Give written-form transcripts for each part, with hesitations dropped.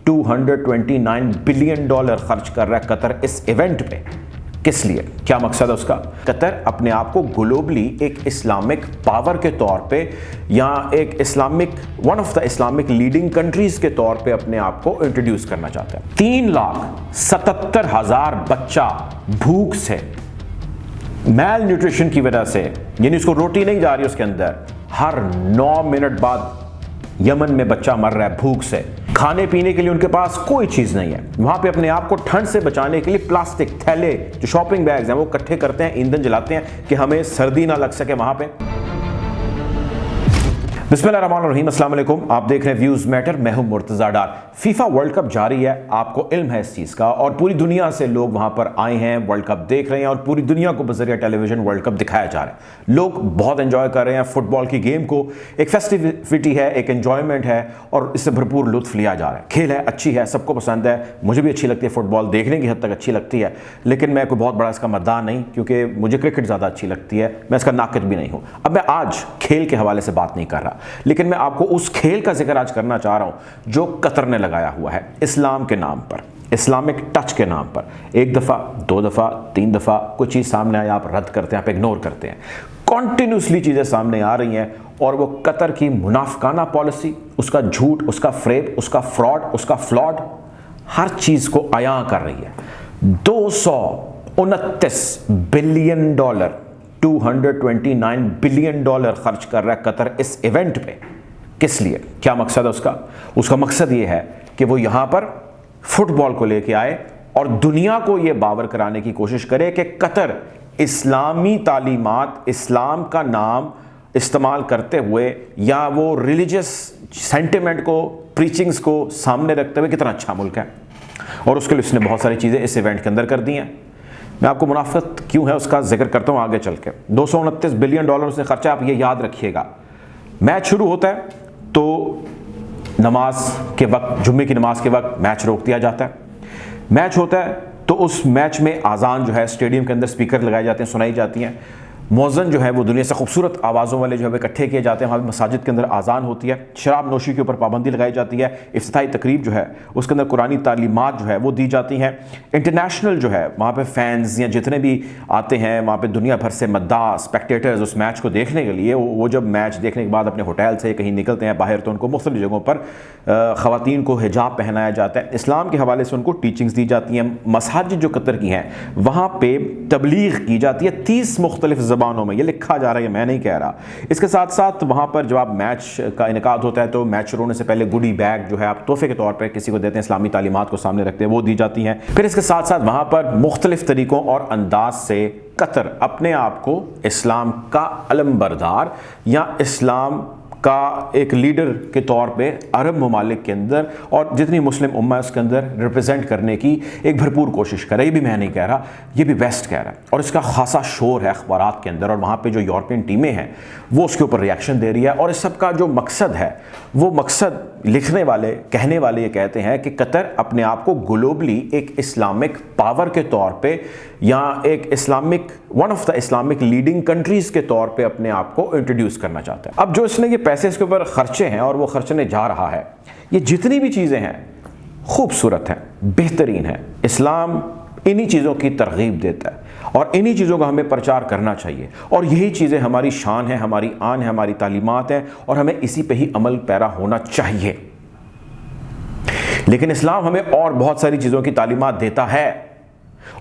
$229 billion खर्च कर रहा है कतर इस इवेंट पे। किस लिए, क्या मकसद है उसका? कतर अपने आप को ग्लोबली एक इस्लामिक पावर के तौर पे या एक Islamic one of the Islamic leading countries के तौर पे अपने आप को इंट्रोड्यूस करना चाहता है। 3,77,000 बच्चा भूख से, मैल न्यूट्रिशन की वजह से, यानी उसको रोटी नहीं जा रही उसके अंदर, हर 9 मिनट बाद यमन में बच्चा मर रहा है भूख से। खाने पीने के लिए उनके पास कोई चीज नहीं है। वहां पे अपने आप को ठंड से बचाने के लिए प्लास्टिक थैले, जो शॉपिंग बैग्स हैं, वो इकट्ठे करते हैं, ईंधन जलाते हैं कि हमें सर्दी ना लग सके वहां पे। बिस्मिल्लाहिर्रहमानिर्रहीम, अस्सलाम वालेकुम। आप देख रहे हैं व्यूज मैटर, मैं हूं मुर्तजा डार। फीफा वर्ल्ड कप जारी है, आपको इल्म है इस चीज का, और पूरी दुनिया से लोग वहां पर आए हैं, वर्ल्ड कप देख रहे हैं, और पूरी दुनिया को बजरिया टेलीविजन वर्ल्ड कप दिखाया जा रहा है। लोग बहुत एंजॉय कर रहे हैं फुटबॉल की गेम को। एक फेस्टिविटी है, एक एंजॉयमेंट है, और इससे भरपूर लुत्फ लिया जा रहा है। खेल है, अच्छी है, सबको पसंद है, मुझे भी अच्छी लगती है, फुटबॉल देखने की हद तक अच्छी लगती है, लेकिन मैं कोई बहुत बड़ा इसका मद्दाह नहीं, क्योंकि मुझे क्रिकेट ज़्यादा अच्छी लगती है, मैं इसका नाकिद भी नहीं हूँ। अब मैं आज खेल के हवाले से बात नहीं कर रहा, लेकिन मैं आपको उस खेल का जिक्र आज करना चाह रहा हूं जो कतर ने लगाया हुआ है इस्लाम के नाम पर, इस्लामिक टच के नाम पर। एक दफ़ा, 2 दफ़ा, 3 दफ़ा कोई चीज़ सामने आए, आप रद्द करते हैं, आप इग्नोर करते हैं। कॉन्टिन्यूसली चीज़ें सामने आ रही हैं, और वो कतर की मुनाफिकाना पॉलिसी, उसका झूठ, उसका फ्रेब, उसका फ्रॉड, उसका फ्लॉड, हर चीज़ को अयां कर रही है। $229 बिलियन, $229 बिलियन खर्च कर रहा है कतर इस इवेंट पे। किस लिए, क्या मकसद है उसका? उसका मकसद ये है कि वो यहां पर फुटबॉल को लेके आए और दुनिया को ये बावर कराने की कोशिश करे कि कतर इस्लामी तालीमात, इस्लाम का नाम इस्तेमाल करते हुए, या वो रिलीजियस सेंटिमेंट को, प्रीचिंग्स को सामने रखते हुए कितना अच्छा मुल्क है। और उसके लिए उसने बहुत सारी चीज़ें इस इवेंट के अंदर कर दी हैं। मैं आपको मुनाफिकत क्यों है उसका जिक्र करता हूँ आगे चल के। $229 बिलियन उसने खर्चा, आप ये याद रखिएगा। मैच शुरू होता है तो नमाज के वक्त, जुम्मे की नमाज के वक्त मैच रोक दिया जाता है। मैच होता है तो उस मैच में आज़ान जो है, स्टेडियम के अंदर स्पीकर लगाए जाते हैं, सुनाई जाती हैं। मौज़न जो है वो दुनिया से खूबसूरत आवाज़ों वाले जो है इकट्ठे किए जाते हैं। वहाँ पर मसाजिद के अंदर आज़ान होती है। शराब नोशी के ऊपर पाबंदी लगाई जाती है। इफ्तिताही तकरीब जो है उसके अंदर कुरानी तालीमात जो है वो दी जाती हैं। इंटरनेशनल जो है वहाँ पे फैंस या जितने भी आते हैं, वहाँ पे दुनिया भर से मद्दाह स्पेक्टेटर्स उस मैच को देखने के लिए, वो जब मैच देखने के बाद अपने होटल से कहीं निकलते हैं बाहर, तो उनको मुख्तलिफ जगहों पर ख़वातीन को हिजाब पहनाया जाता है। इस्लाम के हवाले से उनको टीचिंग्स दी जाती हैं। मसाजिद जो कतर की हैं वहाँ पर तबलीग की जाती है 30 मुख्तलिफ ज़बानों में, ये लिखा जा रहा है, मैं नहीं कह रहा। इसके साथ साथ वहाँ पर जब आप मैच का इनेकाद होता है तो मैच शुरू होने से पहले गुडी बैग जो है आप तोहफे के तौर पर किसी को देते हैं, इस्लामी तालीमात को सामने रखते हैं, वो दी जाती हैं। फिर इसके साथ साथ वहाँ पर मुख्तलिफ तरीक़ों और अंदाज से कतर अपने आप को इस्लाम का अलमबरदार या इस्लाम का एक लीडर के तौर पे अरब ममालिक के अंदर और जितनी मुस्लिम उम्मा है उसके अंदर रिप्रेजेंट करने की एक भरपूर कोशिश कर रहा है। ये भी मैं नहीं कह रहा, ये भी वेस्ट कह रहा है, और इसका खासा शोर है अखबारात के अंदर, और वहाँ पे जो यूरोपियन टीमें हैं वो उसके ऊपर रिएक्शन दे रही है। और इस सब का जो मकसद है, वो मकसद लिखने वाले, कहने वाले ये कहते हैं कि कतर अपने आप को ग्लोबली एक इस्लामिक पावर के तौर पे या एक Islamic one of the Islamic leading countries के तौर पे अपने आप को इंट्रोड्यूस करना चाहता है। अब जो इसने ये पैसे इसके ऊपर खर्चे हैं और वो खर्चने जा रहा है, ये जितनी भी चीज़ें हैं खूबसूरत हैं, बेहतरीन है। इस्लाम इन्हीं चीज़ों की तरगीब देता है और इन्हीं चीज़ों का हमें प्रचार करना चाहिए, और यही चीज़ें हमारी शान है, हमारी आन है, हमारी तालीमात हैं, और हमें इसी पे ही अमल पैरा होना चाहिए। लेकिन इस्लाम हमें और बहुत सारी चीज़ों की तालीमात देता है,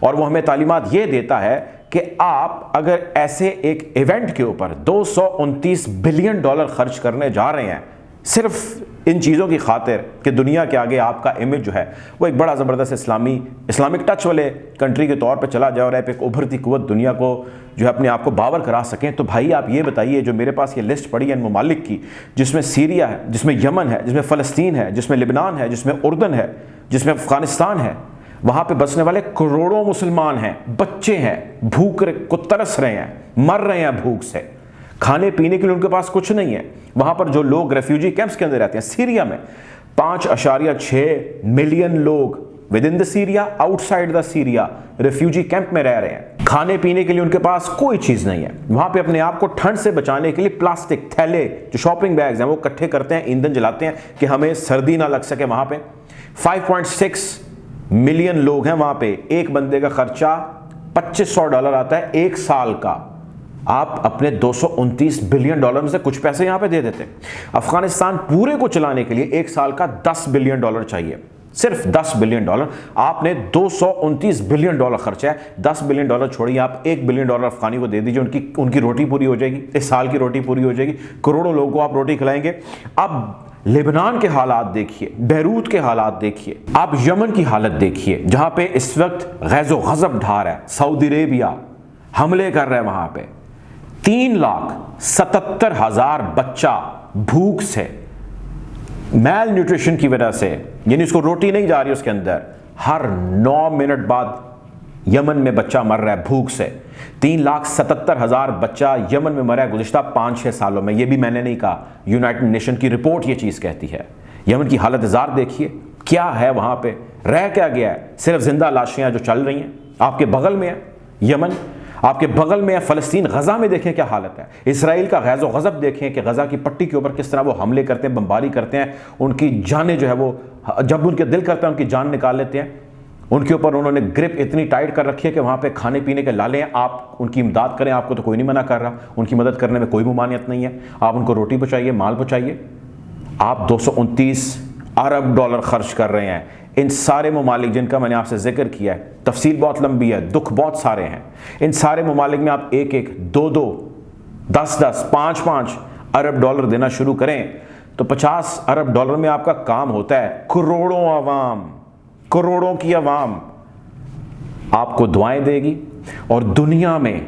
और वो हमें तालीमात ये देता है कि आप अगर ऐसे एक इवेंट के ऊपर $229 बिलियन खर्च करने जा रहे हैं सिर्फ इन चीज़ों की खातिर कि दुनिया के आगे आपका इमेज जो है वो एक बड़ा ज़बरदस्त इस्लामिक टच वाले कंट्री के तौर पे चला जा रहा है, एक उभरती कुव्वत दुनिया को जो है अपने आप को बावर करा सकें, तो भाई आप ये बताइए, जो मेरे पास ये लिस्ट पड़ी है इन ममालिक की, जिसमें सीरिया है, जिसमें यमन है, जिसमें फ़लस्तीन है, जिसमें लिबनान है, जिसमें उर्दन है, जिसमें अफ़गानिस्तान है, वहाँ पे बसने वाले करोड़ों मुसलमान हैं, बच्चे हैं, भूख को तरस रहे हैं, मर रहे हैं भूख से, खाने पीने के लिए उनके पास कुछ नहीं है। वहाँ पर जो लोग रेफ्यूजी कैंप्स के अंदर रहते हैं, सीरिया में 5.6 मिलियन लोग with in the Syria, outside the Syria refugee camp में रह रहे हैं। खाने पीने के लिए उनके पास कोई चीज़ नहीं है। वहाँ पे अपने आप को ठंड से बचाने के लिए प्लास्टिक थैले, जो शॉपिंग बैग्स हैं, वो इकट्ठे करते हैं, ईंधन जलाते हैं कि हमें सर्दी ना लग सके वहाँ पे। 5.6 मिलियन लोग हैं वहां पे, एक बंदे का खर्चा $2500 आता है एक साल का। आप अपने 229 बिलियन डॉलर में से कुछ पैसे यहां पे दे देते। अफगानिस्तान पूरे को चलाने के लिए एक साल का $10 बिलियन चाहिए, सिर्फ $10 बिलियन। आपने 229 बिलियन डॉलर खर्चा है। $10 बिलियन छोड़िए, आप $1 बिलियन अफगानी को दे दीजिए, उनकी रोटी पूरी हो जाएगी, इस साल की रोटी पूरी हो जाएगी, करोड़ों लोगों को आप रोटी खिलाएंगे। अब लेबनान के हालात देखिए, बैरूत के हालात देखिए, आप यमन की हालत देखिए, जहां पे इस वक्त गैज़ो गज़ब ढा रहा है, सऊदी अरेबिया हमले कर रहा है वहां पे। 3,77,000 बच्चा भूख से, मैल न्यूट्रिशन की वजह से, यानी उसको रोटी नहीं जा रही उसके अंदर, हर 9 मिनट बाद यमन में बच्चा मर रहा है भूख से। 3,77,000 बच्चा यमन में मरा है गुज़िश्ता 5-6 सालों में। यह भी मैंने नहीं कहा, यूनाइटेड नेशन की रिपोर्ट ये चीज़ कहती है। यमन की हालत ज़ार देखिए, क्या है वहाँ पे, रह क्या गया है, सिर्फ जिंदा लाशें जो चल रही हैं। आपके बगल में है यमन, आपके बगल में है फ़लस्तीन, गज़ा में देखें क्या हालत है। इसराइल का गैज़ो गज़ब देखें कि गज़ा की पट्टी के ऊपर किस तरह वो हमले करते हैं, बमबारी करते हैं, उनकी जानें जो है वो जब उनके दिल करता है उनकी जान निकाल लेते हैं। उनके ऊपर उन्होंने ग्रिप इतनी टाइट कर रखी है कि वहाँ पे खाने पीने के लाले हैं। आप उनकी इमदाद करें, आपको तो कोई नहीं मना कर रहा, उनकी मदद करने में कोई मुमानियत नहीं है। आप उनको रोटी पहुँचाइए, माल पहुँचाइए। आप 229 अरब डॉलर खर्च कर रहे हैं। इन सारे ममालिक जिनका मैंने आपसे जिक्र किया है, तफसील बहुत लंबी है, दुख बहुत सारे हैं। इन सारे ममालिक में आप 1-1, 2-2, 10-10, 5-5 अरब डॉलर देना शुरू करें तो 50 अरब डॉलर में आपका काम होता है। करोड़ों आवाम, करोड़ों की आवाम आपको दुआएं देगी और दुनिया में,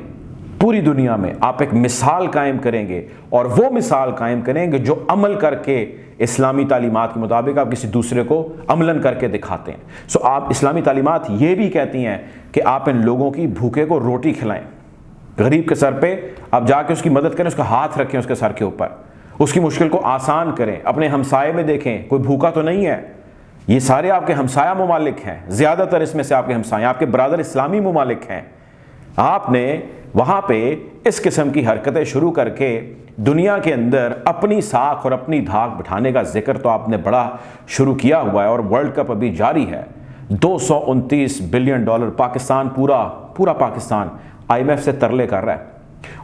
पूरी दुनिया में आप एक मिसाल कायम करेंगे, और वो मिसाल कायम करेंगे जो अमल करके इस्लामी तालीमात के मुताबिक आप किसी दूसरे को अमलन करके दिखाते हैं। सो आप इस्लामी तालीमात ये भी कहती हैं कि आप इन लोगों की भूखे को रोटी खिलाएं, गरीब के सर पे आप जाके उसकी मदद करें, उसका हाथ रखें उसके सर के ऊपर, उसकी मुश्किल को आसान करें। अपने हमसाये में देखें, कोई भूखा तो नहीं है। ये सारे आपके हमसाया ममालिक हैं, ज़्यादातर इसमें से आपके हमसाए, आपके ब्रादर इस्लामी ममालिक हैं। आपने वहाँ पे इस किस्म की हरकतें शुरू करके दुनिया के अंदर अपनी साख और अपनी धाक बिठाने का जिक्र तो आपने बड़ा शुरू किया हुआ है, और वर्ल्ड कप अभी जारी है। 229 बिलियन डॉलर पाकिस्तान, पूरा पाकिस्तान IMF से तरले कर रहा है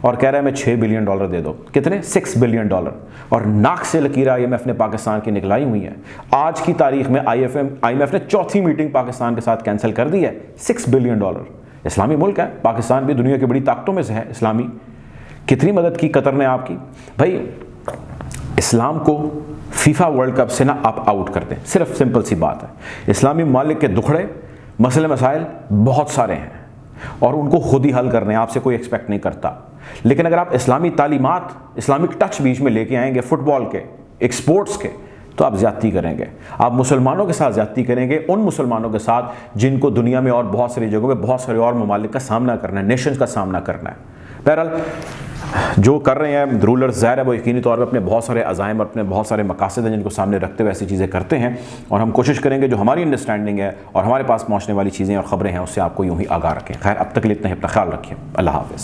और कह रहा है मैं 6 बिलियन डॉलर दे दो। कितने? 6 बिलियन डॉलर। और नाक से लकीर IMF ने पाकिस्तान की निकलाई हुई है। आज की तारीख में IMF ने चौथी मीटिंग पाकिस्तान के साथ कैंसिल कर दी है। 6 बिलियन डॉलर। इस्लामी मुल्क है पाकिस्तान भी, दुनिया की बड़ी ताकतों में से है इस्लामी। कितनी मदद की कतर ने आपकी। भाई इस्लाम को फीफा वर्ल्ड कप से ना आप आउट कर दें, सिर्फ सिंपल सी बात है। इस्लामी ममालिक के दुखड़े मसले मसाइल बहुत सारे हैं और उनको खुद ही हल करने, आपसे कोई एक्सपेक्ट नहीं करता। लेकिन अगर आप इस्लामी तालीमात, इस्लामिक टच बीच में लेके आएंगे, फुटबॉल के, एक स्पोर्ट्स के, तो आप ज्यादती करेंगे। आप मुसलमानों के साथ ज्यादती करेंगे, उन मुसलमानों के साथ जिनको दुनिया में और बहुत सारी जगहों पे बहुत सारे और ममालिक का सामना करना है, नेशंस का सामना करना है। बहरहाल जो कर रहे हैं रूलर्स, ज़ाहिर है वो यकीनी तौर पर अपने बहुत सारे अज़ाइम और अपने बहुत सारे मकासद हैं जिनको सामने रखते हुए ऐसी चीज़ें करते हैं, और हम कोशिश करेंगे जो हमारी अंडरस्टैंडिंग है और हमारे पास पहुँचने वाली चीज़ें और ख़बरें हैं उससे आपको यूँ ही आगाह रखें। खैर अब तक के लिए इतना ही, अपना ख्याल रखिए। अल्लाह हाफ़िज़।